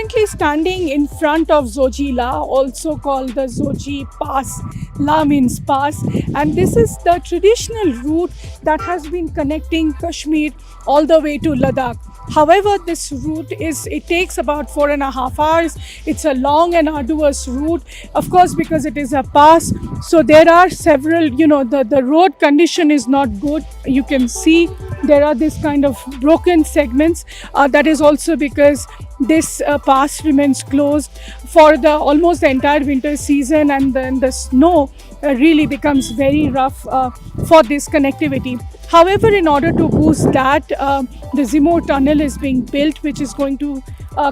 currently standing in front of Zojila, also called the Zoji Pass. La means pass, and this is the traditional route that has been connecting Kashmir all the way to Ladakh. However, this route it takes about 4.5 hours. It's a long and arduous route, of course, because it is a pass. So there are several, the road condition is not good. You can see there are this kind of broken segments. That is also because this pass remains closed for the almost the entire winter season, and then the snow really becomes very rough for this connectivity. However, in order to boost that, the Zimur tunnel is being built, which is going to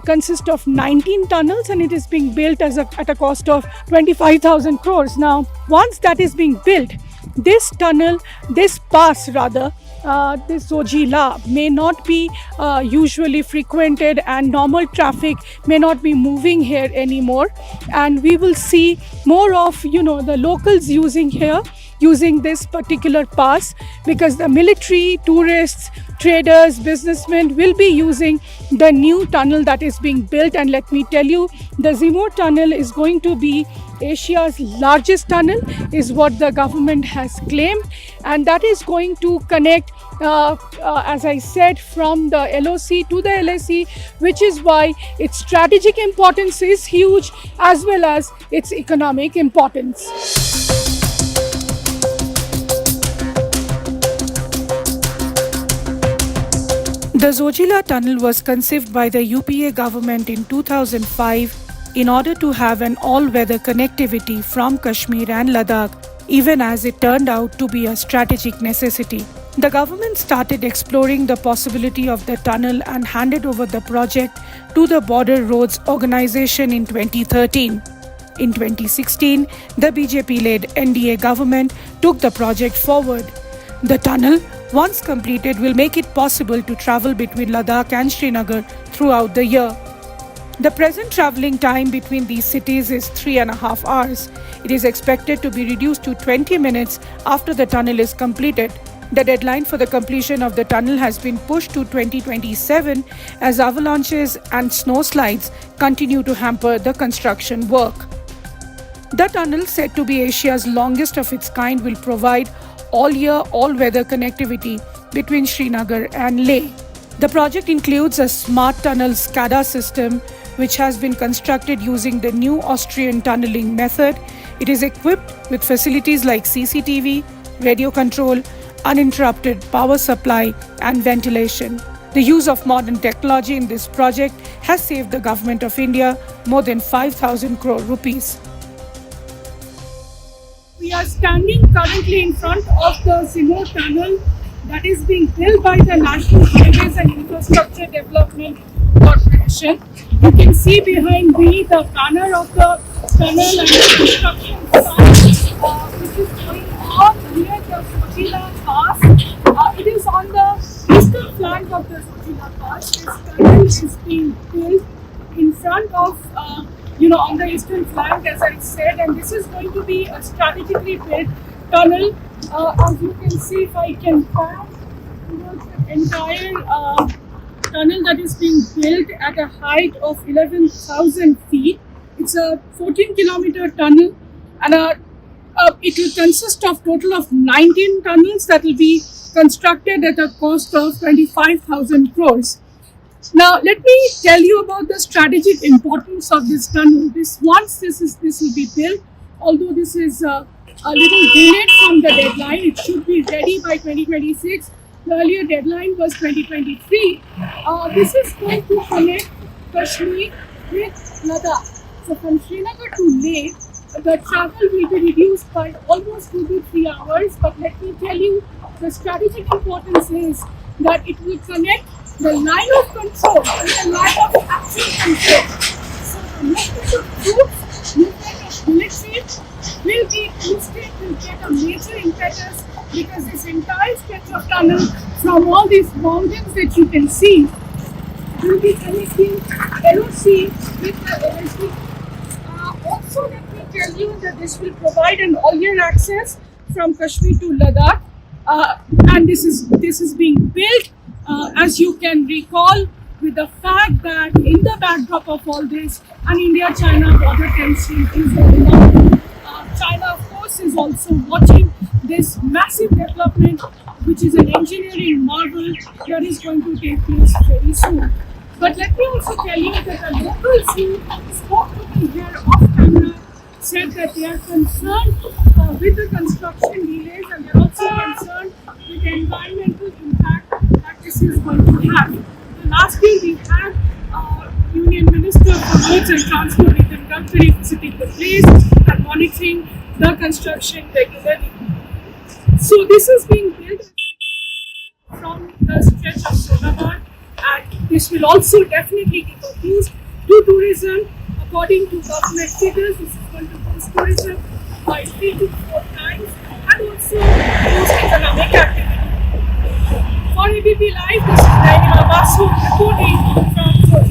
consist of 19 tunnels, and it is being built at a cost of 25,000 crores. Now, once that is being built, this tunnel, this pass rather, this Zojila may not be usually frequented, and normal traffic may not be moving here anymore, and we will see more of the locals using this particular pass, because the military, tourists, traders, businessmen will be using the new tunnel that is being built. And let me tell you, the Zimur tunnel is going to be Asia's largest tunnel, is what the government has claimed, and that is going to connect, as I said, from the LOC to the LAC, which is why its strategic importance is huge as well as its economic importance. The Zojila tunnel was conceived by the UPA government in 2005 in order to have an all-weather connectivity from Kashmir and Ladakh, even as it turned out to be a strategic necessity. The government started exploring the possibility of the tunnel and handed over the project to the Border Roads Organization in 2013. In 2016, the BJP-led NDA government took the project forward. The tunnel, once completed, will make it possible to travel between Ladakh and Srinagar throughout the year. The present travelling time between these cities is 3.5 hours. It is expected to be reduced to 20 minutes after the tunnel is completed. The deadline for the completion of the tunnel has been pushed to 2027 as avalanches and snowslides continue to hamper the construction work. The tunnel, said to be Asia's longest of its kind, will provide all-year, all-weather connectivity between Srinagar and Leh. The project includes a smart tunnel SCADA system, which has been constructed using the new Austrian tunneling method. It is equipped with facilities like CCTV, radio control, uninterrupted power supply, and ventilation. The use of modern technology in this project has saved the Government of India more than 5,000 crore rupees. We are standing currently in front of the Zimur tunnel that is being built by the National Highways and Infrastructure Development Corporation. You can see behind me the banner of the tunnel and the construction site, which is going on near the Zojila Pass. It is on the eastern flank of the Zojila Pass. This tunnel is being built in front of on the eastern flank, as I said, and this is going to be a strategically built tunnel. As you can see, if I can pan towards the entire tunnel that is being built at a height of 11,000 feet. It's a 14-kilometer tunnel, and it will consist of total of 19 tunnels that will be constructed at a cost of 25,000 crores. Now, let me tell you about the strategic importance of this tunnel. This will be built, although this is a little delayed from the deadline. It should be ready by 2026. The earlier deadline was 2023. This is going to connect Kashmir with Ladakh. So from Srinagar to Leh, the travel will be reduced by almost 2 to 3 hours. But let me tell you, the strategic importance is that it will connect the line of control and the line of action control. So the movement of troops, movement of military will get a major impetus, because this entire stretch of tunnel from all these mountains that you can see will be connecting LOC with the LSD. Also, let me tell you that this will provide an all-year access from Kashmir to Ladakh, and this is being built. As you can recall, with the fact that in the backdrop of all this, an India-China border tension is going on. China, of course, is also watching this massive development, which is an engineering marvel that is going to take place very soon. But let me also tell you that the locals who spoke to me here off camera said that they are concerned with the construction delays, and they're also concerned with the environmental impact that this is going to have. Last year we had Union Minister for Roads and Transport, Nitin Gadkari, visiting the place and monitoring the construction regularly. So this is being built from the stretch of Sonabad, and this will also definitely give a boost to tourism. According to government figures, this is going to boost tourism by 3 to 4 times and also boost economic activity. For ABP Live, this is Naima Basu reporting from Fort.